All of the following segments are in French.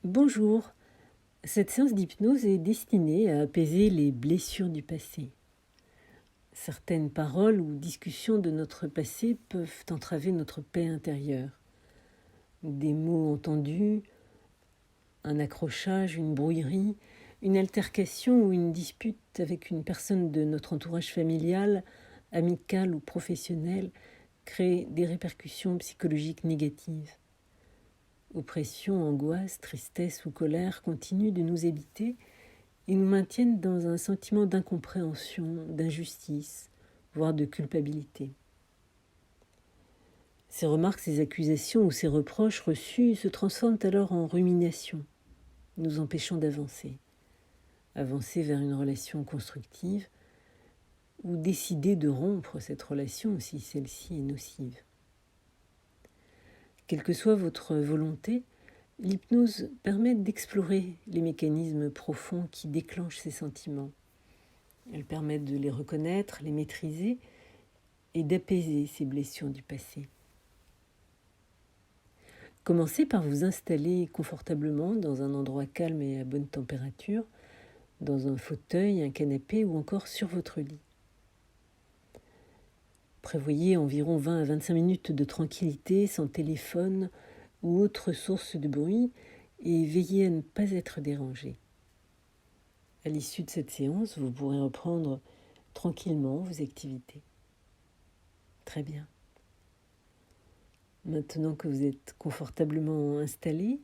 Bonjour, cette séance d'hypnose est destinée à apaiser les blessures du passé. Certaines paroles ou discussions de notre passé peuvent entraver notre paix intérieure. Des mots entendus, un accrochage, une brouillerie, une altercation ou une dispute avec une personne de notre entourage familial, amical ou professionnel créent des répercussions psychologiques négatives. Oppression, angoisse, tristesse ou colère continuent de nous habiter et nous maintiennent dans un sentiment d'incompréhension, d'injustice, voire de culpabilité. Ces remarques, ces accusations ou ces reproches reçus se transforment alors en rumination, nous empêchant d'avancer. Avancer vers une relation constructive ou décider de rompre cette relation si celle-ci est nocive. Quelle que soit votre volonté, l'hypnose permet d'explorer les mécanismes profonds qui déclenchent ces sentiments. Elle permet de les reconnaître, les maîtriser et d'apaiser ces blessures du passé. Commencez par vous installer confortablement dans un endroit calme et à bonne température, dans un fauteuil, un canapé ou encore sur votre lit. Prévoyez environ 20 à 25 minutes de tranquillité sans téléphone ou autre source de bruit et veillez à ne pas être dérangé. À l'issue de cette séance, vous pourrez reprendre tranquillement vos activités. Très bien. Maintenant que vous êtes confortablement installé,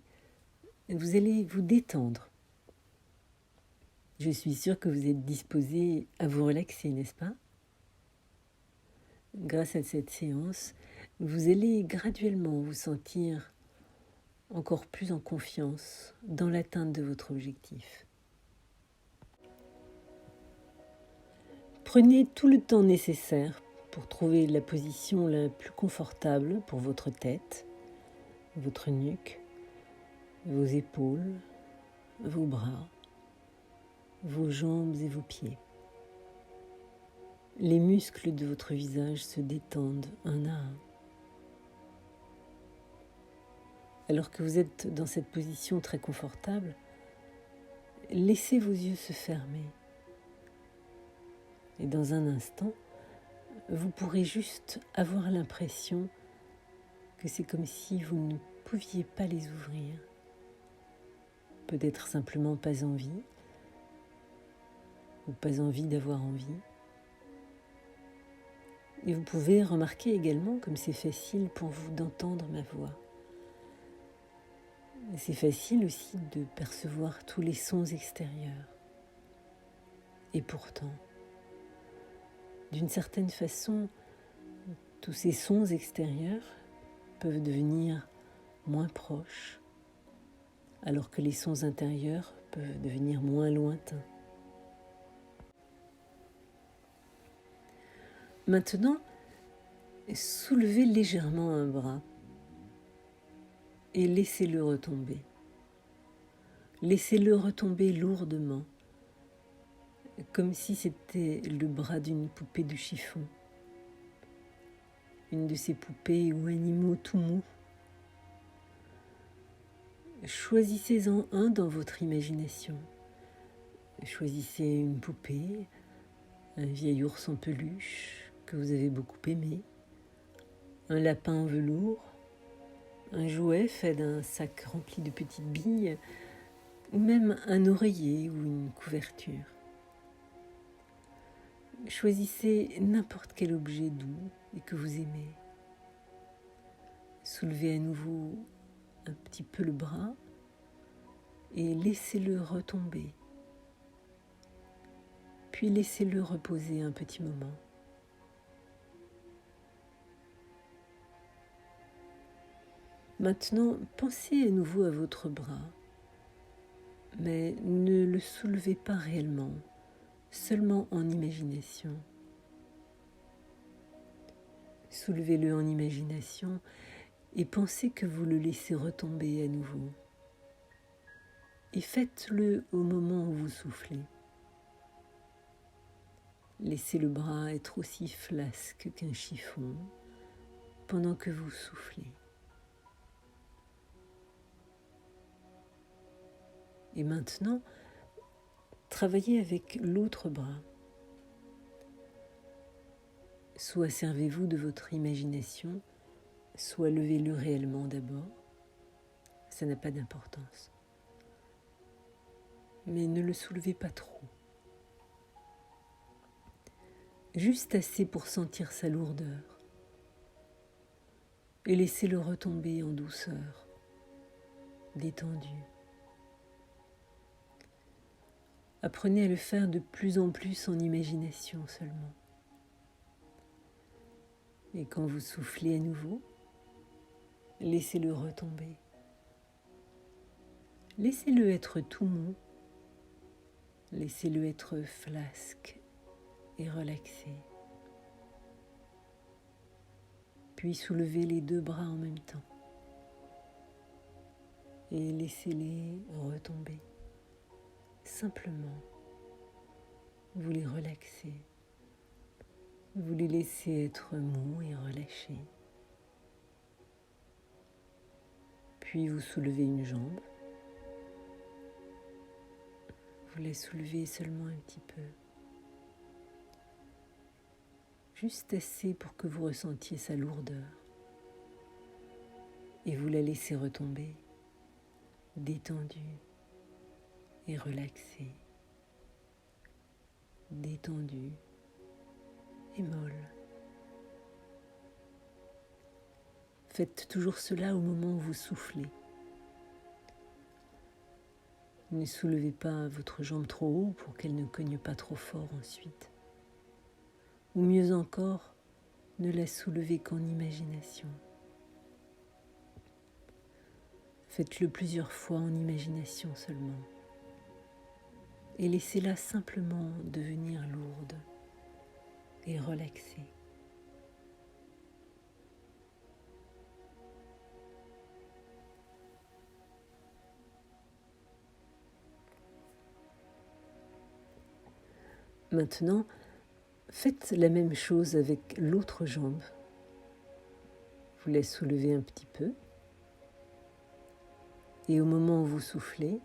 vous allez vous détendre. Je suis sûre que vous êtes disposé à vous relaxer, n'est-ce pas ? Grâce à cette séance, vous allez graduellement vous sentir encore plus en confiance dans l'atteinte de votre objectif. Prenez tout le temps nécessaire pour trouver la position la plus confortable pour votre tête, votre nuque, vos épaules, vos bras, vos jambes et vos pieds. Les muscles de votre visage se détendent un à un. Alors que vous êtes dans cette position très confortable, laissez vos yeux se fermer. Et dans un instant, vous pourrez juste avoir l'impression que c'est comme si vous ne pouviez pas les ouvrir. Peut-être simplement pas envie, ou pas envie d'avoir envie. Et vous pouvez remarquer également comme c'est facile pour vous d'entendre ma voix. Et c'est facile aussi de percevoir tous les sons extérieurs. Et pourtant, d'une certaine façon, tous ces sons extérieurs peuvent devenir moins proches, alors que les sons intérieurs peuvent devenir moins lointains. Maintenant, soulevez légèrement un bras et laissez-le retomber. Laissez-le retomber lourdement, comme si c'était le bras d'une poupée de chiffon. Une de ces poupées ou animaux tout mous. Choisissez-en un dans votre imagination. Choisissez une poupée, un vieil ours en peluche que vous avez beaucoup aimé, un lapin en velours, un jouet fait d'un sac rempli de petites billes, ou même un oreiller ou une couverture. Choisissez n'importe quel objet doux et que vous aimez. Soulevez à nouveau un petit peu le bras et laissez-le retomber. Puis laissez-le reposer un petit moment. Maintenant, pensez à nouveau à votre bras, mais ne le soulevez pas réellement, seulement en imagination. Soulevez-le en imagination et pensez que vous le laissez retomber à nouveau. Et faites-le au moment où vous soufflez. Laissez le bras être aussi flasque qu'un chiffon pendant que vous soufflez. Et maintenant, travaillez avec l'autre bras. Soit servez-vous de votre imagination, soit levez-le réellement d'abord. Ça n'a pas d'importance. Mais ne le soulevez pas trop. Juste assez pour sentir sa lourdeur. Et laissez-le retomber en douceur, détendu. Apprenez à le faire de plus en plus en imagination seulement. Et quand vous soufflez à nouveau, laissez-le retomber. Laissez-le être tout mou. Laissez-le être flasque et relaxé. Puis soulevez les deux bras en même temps. Et laissez-les retomber. Simplement, vous les relaxez. Vous les laissez être mous et relâchés. Puis vous soulevez une jambe. Vous la soulevez seulement un petit peu. Juste assez pour que vous ressentiez sa lourdeur. Et vous la laissez retomber, détendue et relaxée. Détendue et molle. Faites toujours cela au moment où vous soufflez. Ne soulevez pas votre jambe trop haut pour qu'elle ne cogne pas trop fort ensuite. Ou mieux encore, ne la soulevez qu'en imagination. Faites-le plusieurs fois en imagination seulement. Et laissez-la simplement devenir lourde et relaxée. Maintenant, faites la même chose avec l'autre jambe. Vous la soulevez un petit peu. Et au moment où vous soufflez,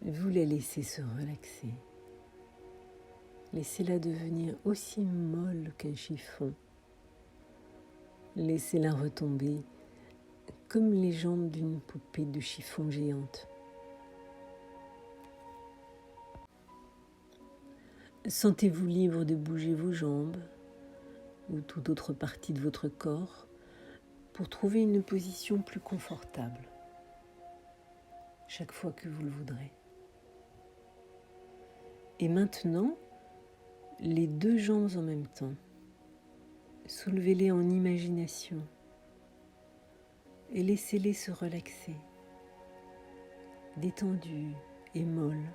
vous la laissez se relaxer. Laissez-la devenir aussi molle qu'un chiffon. Laissez-la retomber comme les jambes d'une poupée de chiffon géante. Sentez-vous libre de bouger vos jambes ou toute autre partie de votre corps pour trouver une position plus confortable chaque fois que vous le voudrez. Et maintenant, les deux jambes en même temps. Soulevez-les en imagination et laissez-les se relaxer, détendues et molles,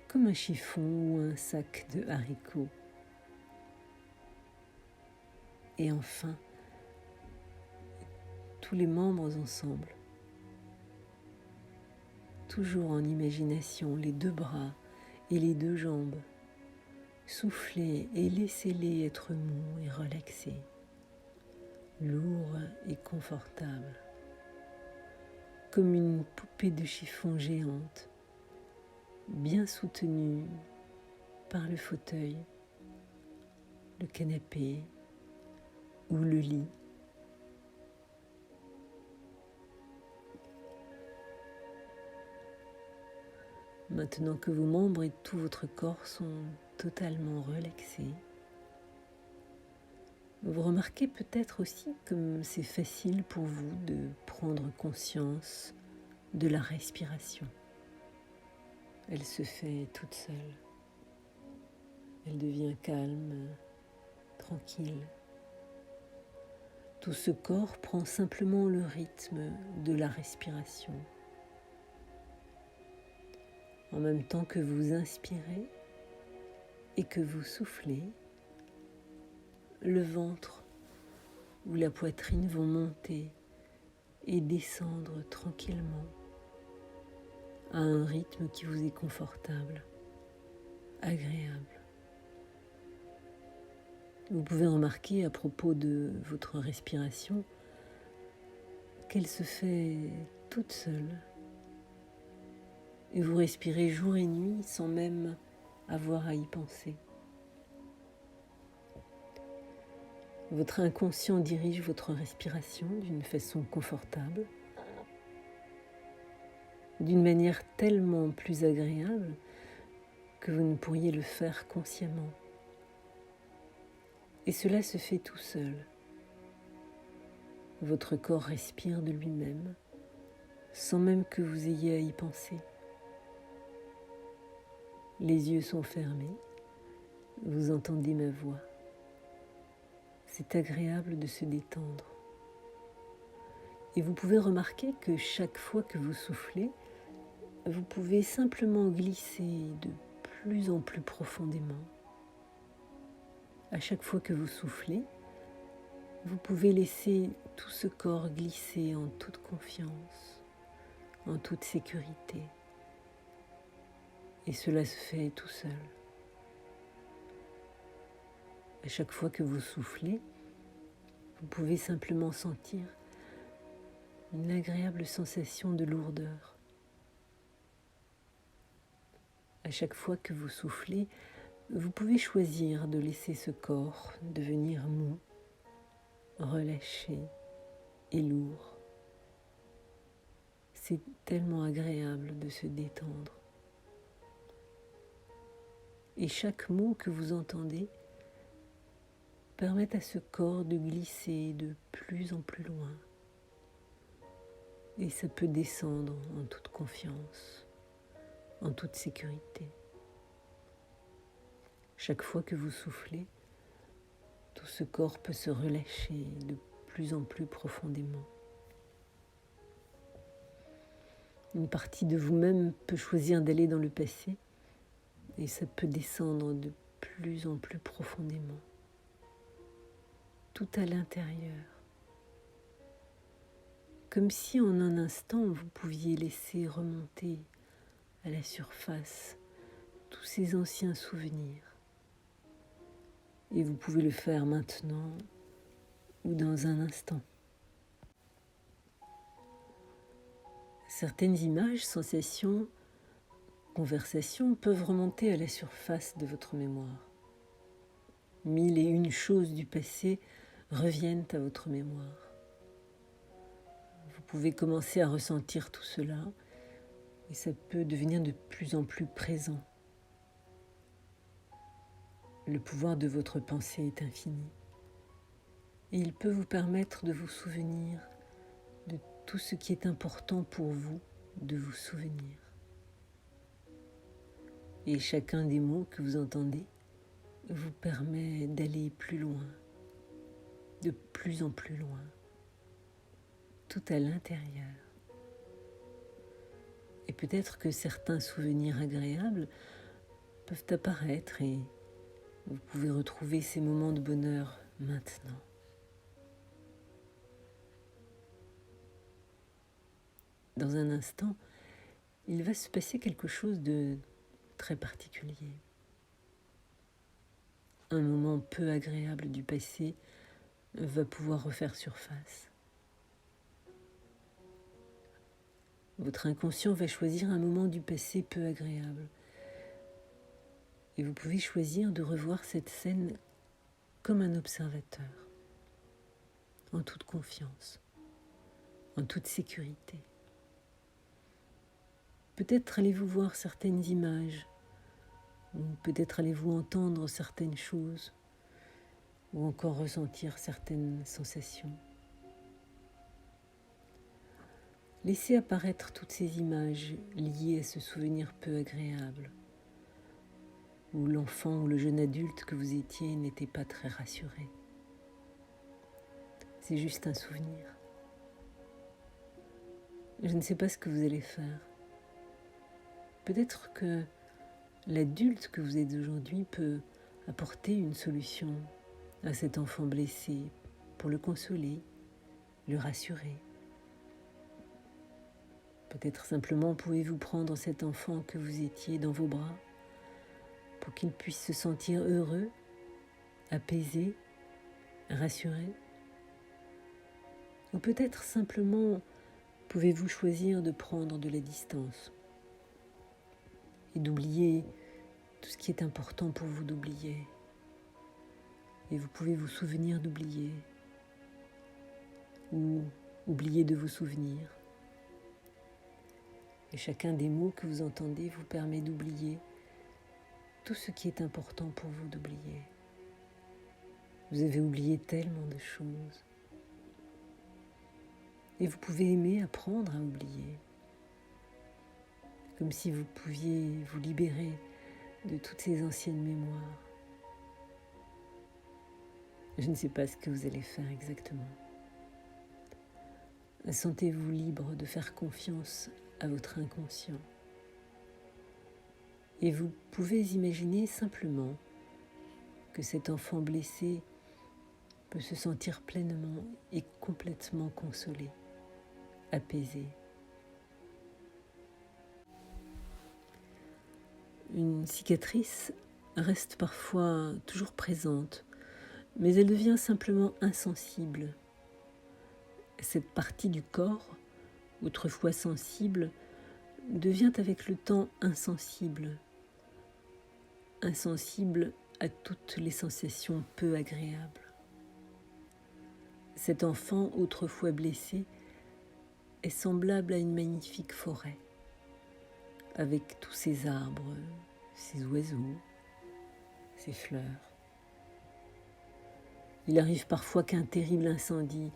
comme un chiffon ou un sac de haricots. Et enfin, tous les membres ensemble, toujours en imagination, les deux bras et les deux jambes. Soufflez et laissez-les être mous et relaxés, lourds et confortables, comme une poupée de chiffon géante, bien soutenue par le fauteuil, le canapé ou le lit. Maintenant que vos membres et tout votre corps sont totalement relaxés, vous remarquez peut-être aussi comme c'est facile pour vous de prendre conscience de la respiration. Elle se fait toute seule. Elle devient calme, tranquille. Tout ce corps prend simplement le rythme de la respiration. En même temps que vous inspirez et que vous soufflez, le ventre ou la poitrine vont monter et descendre tranquillement à un rythme qui vous est confortable, agréable. Vous pouvez remarquer à propos de votre respiration qu'elle se fait toute seule, et vous respirez jour et nuit sans même avoir à y penser. Votre inconscient dirige votre respiration d'une façon confortable, d'une manière tellement plus agréable que vous ne pourriez le faire consciemment. Et cela se fait tout seul. Votre corps respire de lui-même, sans même que vous ayez à y penser. Les yeux sont fermés, vous entendez ma voix. C'est agréable de se détendre. Et vous pouvez remarquer que chaque fois que vous soufflez, vous pouvez simplement glisser de plus en plus profondément. À chaque fois que vous soufflez, vous pouvez laisser tout ce corps glisser en toute confiance, en toute sécurité. Et cela se fait tout seul. À chaque fois que vous soufflez, vous pouvez simplement sentir une agréable sensation de lourdeur. À chaque fois que vous soufflez, vous pouvez choisir de laisser ce corps devenir mou, relâché et lourd. C'est tellement agréable de se détendre. Et chaque mot que vous entendez permet à ce corps de glisser de plus en plus loin. Et ça peut descendre en toute confiance, en toute sécurité. Chaque fois que vous soufflez, tout ce corps peut se relâcher de plus en plus profondément. Une partie de vous-même peut choisir d'aller dans le passé et ça peut descendre de plus en plus profondément. Tout à l'intérieur. Comme si en un instant vous pouviez laisser remonter à la surface tous ces anciens souvenirs. Et vous pouvez le faire maintenant ou dans un instant. Certaines images, sensations, conversations peuvent remonter à la surface de votre mémoire. 1001 choses du passé reviennent à votre mémoire. Vous pouvez commencer à ressentir tout cela et ça peut devenir de plus en plus présent. Le pouvoir de votre pensée est infini et il peut vous permettre de vous souvenir de tout ce qui est important pour vous de vous souvenir. Et chacun des mots que vous entendez vous permet d'aller plus loin, de plus en plus loin, tout à l'intérieur. Et peut-être que certains souvenirs agréables peuvent apparaître et vous pouvez retrouver ces moments de bonheur maintenant. Dans un instant, il va se passer quelque chose de très particulier. Un moment peu agréable du passé va pouvoir refaire surface. Votre inconscient va choisir un moment du passé peu agréable. Et vous pouvez choisir de revoir cette scène comme un observateur, en toute confiance, en toute sécurité. Peut-être allez-vous voir certaines images, ou peut-être allez-vous entendre certaines choses, ou encore ressentir certaines sensations. Laissez apparaître toutes ces images liées à ce souvenir peu agréable, où l'enfant ou le jeune adulte que vous étiez n'était pas très rassuré. C'est juste un souvenir. Je ne sais pas ce que vous allez faire. Peut-être que l'adulte que vous êtes aujourd'hui peut apporter une solution à cet enfant blessé pour le consoler, le rassurer. Peut-être simplement pouvez-vous prendre cet enfant que vous étiez dans vos bras pour qu'il puisse se sentir heureux, apaisé, rassuré. Ou peut-être simplement pouvez-vous choisir de prendre de la distance et d'oublier tout ce qui est important pour vous d'oublier. Et vous pouvez vous souvenir d'oublier ou oublier de vous souvenir. Et chacun des mots que vous entendez vous permet d'oublier tout ce qui est important pour vous d'oublier. Vous avez oublié tellement de choses. Et vous pouvez aimer apprendre à oublier. Comme si vous pouviez vous libérer de toutes ces anciennes mémoires. Je ne sais pas ce que vous allez faire exactement. Sentez-vous libre de faire confiance à votre inconscient. Et vous pouvez imaginer simplement que cet enfant blessé peut se sentir pleinement et complètement consolé, apaisé. Une cicatrice reste parfois toujours présente, mais elle devient simplement insensible. Cette partie du corps, autrefois sensible, devient avec le temps insensible. Insensible à toutes les sensations peu agréables. Cet enfant, autrefois blessé, est semblable à une magnifique forêt, avec tous ces arbres, ces oiseaux, ces fleurs. Il arrive parfois qu'un terrible incendie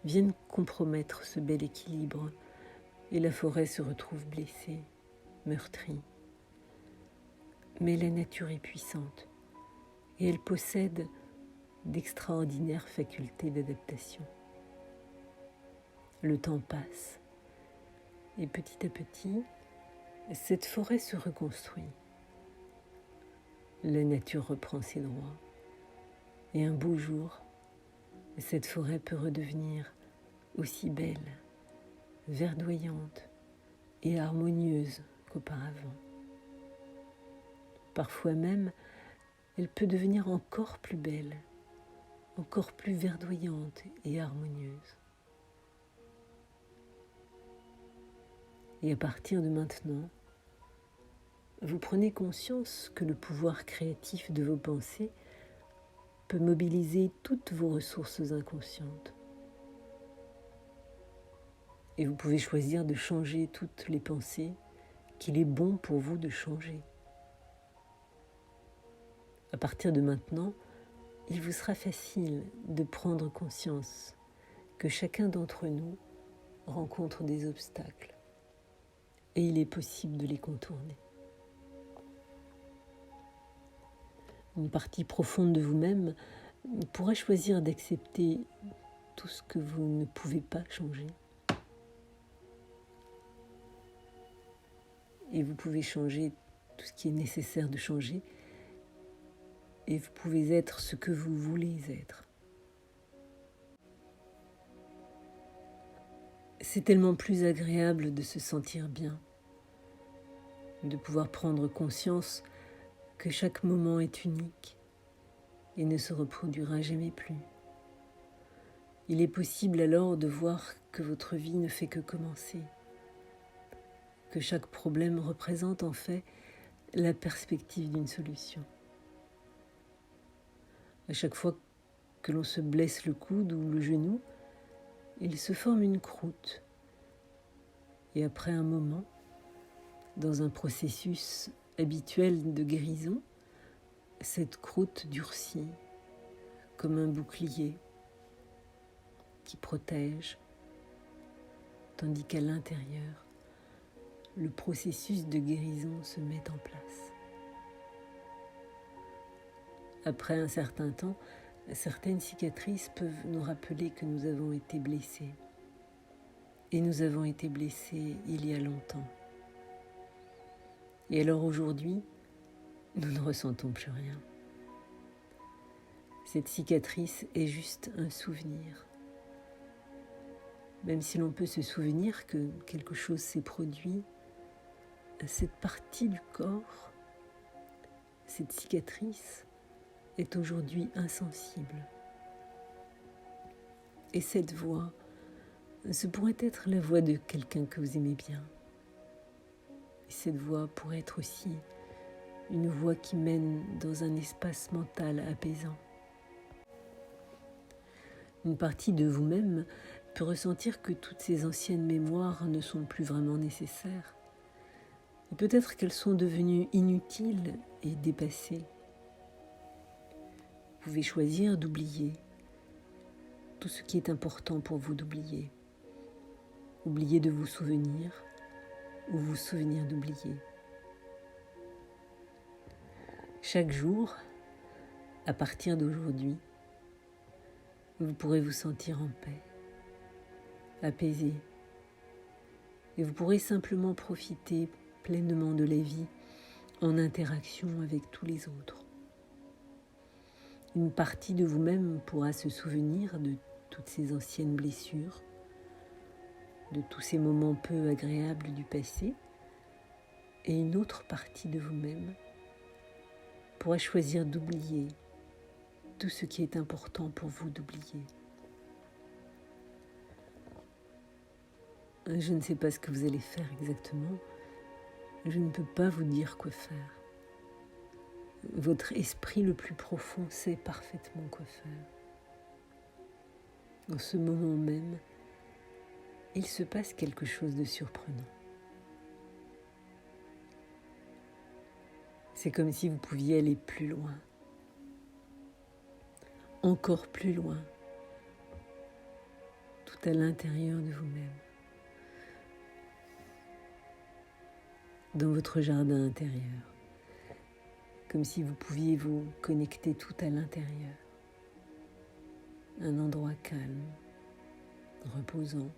vienne compromettre ce bel équilibre et la forêt se retrouve blessée, meurtrie. Mais la nature est puissante et elle possède d'extraordinaires facultés d'adaptation. Le temps passe et petit à petit, cette forêt se reconstruit. La nature reprend ses droits et un beau jour, cette forêt peut redevenir aussi belle, verdoyante et harmonieuse qu'auparavant. Parfois même, elle peut devenir encore plus belle, encore plus verdoyante et harmonieuse. Et à partir de maintenant, vous prenez conscience que le pouvoir créatif de vos pensées peut mobiliser toutes vos ressources inconscientes. Et vous pouvez choisir de changer toutes les pensées qu'il est bon pour vous de changer. À partir de maintenant, il vous sera facile de prendre conscience que chacun d'entre nous rencontre des obstacles et il est possible de les contourner. Une partie profonde de vous-même pourra choisir d'accepter tout ce que vous ne pouvez pas changer. Et vous pouvez changer tout ce qui est nécessaire de changer. Et vous pouvez être ce que vous voulez être. C'est tellement plus agréable de se sentir bien, de pouvoir prendre conscience que chaque moment est unique et ne se reproduira jamais plus. Il est possible alors de voir que votre vie ne fait que commencer, que chaque problème représente en fait la perspective d'une solution. À chaque fois que l'on se blesse le coude ou le genou, il se forme une croûte. Et après un moment, dans un processus habituel de guérison, cette croûte durcit comme un bouclier qui protège, tandis qu'à l'intérieur, le processus de guérison se met en place. Après un certain temps, certaines cicatrices peuvent nous rappeler que nous avons été blessés. Et nous avons été blessés il y a longtemps. Et alors aujourd'hui, nous ne ressentons plus rien. Cette cicatrice est juste un souvenir. Même si l'on peut se souvenir que quelque chose s'est produit, cette partie du corps, cette cicatrice, est aujourd'hui insensible. Et cette voix, ce pourrait être la voix de quelqu'un que vous aimez bien. Cette voie pourrait être aussi une voie qui mène dans un espace mental apaisant. Une partie de vous-même peut ressentir que toutes ces anciennes mémoires ne sont plus vraiment nécessaires. Et peut-être qu'elles sont devenues inutiles et dépassées. Vous pouvez choisir d'oublier tout ce qui est important pour vous d'oublier. Oublier de vous souvenir ou vous souvenir d'oublier. Chaque jour, à partir d'aujourd'hui, vous pourrez vous sentir en paix, apaisé, et vous pourrez simplement profiter pleinement de la vie en interaction avec tous les autres. Une partie de vous-même pourra se souvenir de toutes ces anciennes blessures, de tous ces moments peu agréables du passé, et une autre partie de vous-même pourra choisir d'oublier tout ce qui est important pour vous d'oublier. Je ne sais pas ce que vous allez faire exactement. Je ne peux pas vous dire quoi faire. Votre esprit le plus profond sait parfaitement quoi faire. En ce moment même, il se passe quelque chose de surprenant. C'est comme si vous pouviez aller plus loin, encore plus loin, tout à l'intérieur de vous-même, dans votre jardin intérieur, comme si vous pouviez vous connecter tout à l'intérieur, un endroit calme, reposant,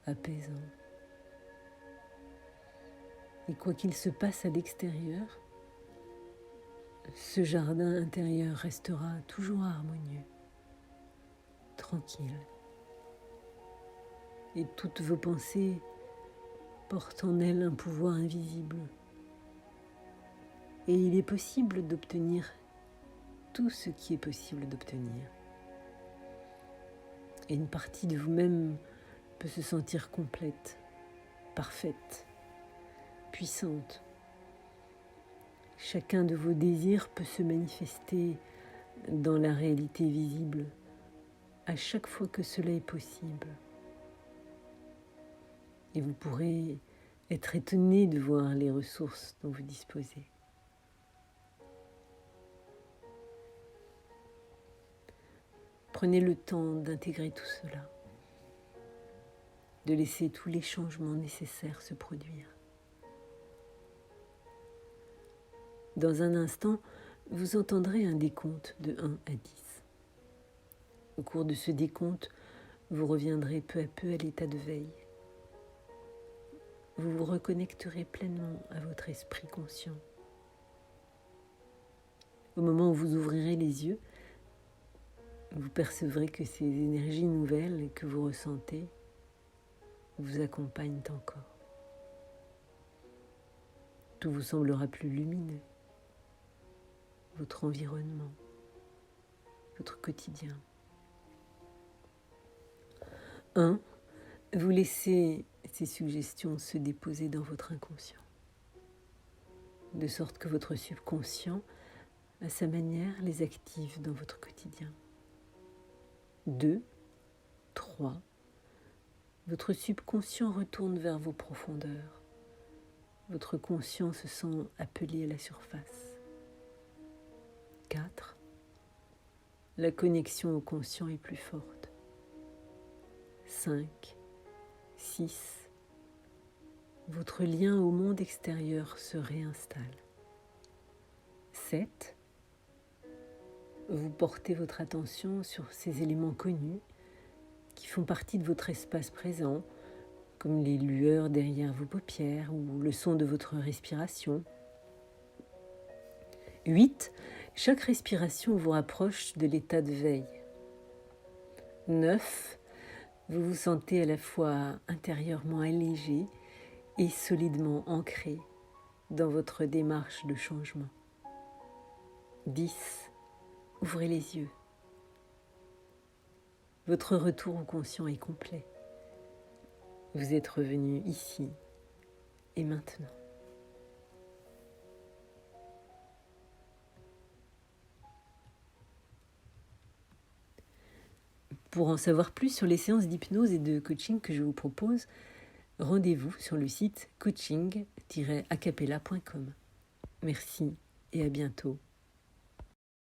apaisant. Et quoi qu'il se passe à l'extérieur, ce jardin intérieur restera toujours harmonieux, tranquille. Et toutes vos pensées portent en elles un pouvoir invisible. Et il est possible d'obtenir tout ce qui est possible d'obtenir. Et une partie de vous-même peut se sentir complète, parfaite, puissante. Chacun de vos désirs peut se manifester dans la réalité visible à chaque fois que cela est possible. Et vous pourrez être étonné de voir les ressources dont vous disposez. Prenez le temps d'intégrer tout cela, de laisser tous les changements nécessaires se produire. Dans un instant, vous entendrez un décompte de 1 à 10. Au cours de ce décompte, vous reviendrez peu à peu à l'état de veille. Vous vous reconnecterez pleinement à votre esprit conscient. Au moment où vous ouvrirez les yeux, vous percevrez que ces énergies nouvelles que vous ressentez vous accompagnent encore. Tout vous semblera plus lumineux. Votre environnement, votre quotidien. 1. Vous laissez ces suggestions se déposer dans votre inconscient, de sorte que votre subconscient, à sa manière, les active dans votre quotidien. 2. 3. Votre subconscient retourne vers vos profondeurs. Votre conscient se sent appelé à la surface. 4. La connexion au conscient est plus forte. 5. 6. Votre lien au monde extérieur se réinstalle. 7. Vous portez votre attention sur ces éléments connus qui font partie de votre espace présent, comme les lueurs derrière vos paupières ou le son de votre respiration. 8. Chaque respiration vous rapproche de l'état de veille. 9. Vous vous sentez à la fois intérieurement allégé et solidement ancré dans votre démarche de changement. 10. Ouvrez les yeux. Votre retour au conscient est complet. Vous êtes revenu ici, et maintenant. Pour en savoir plus sur les séances d'hypnose et de coaching que je vous propose, rendez-vous sur le site coaching-acapella.com. Merci et à bientôt.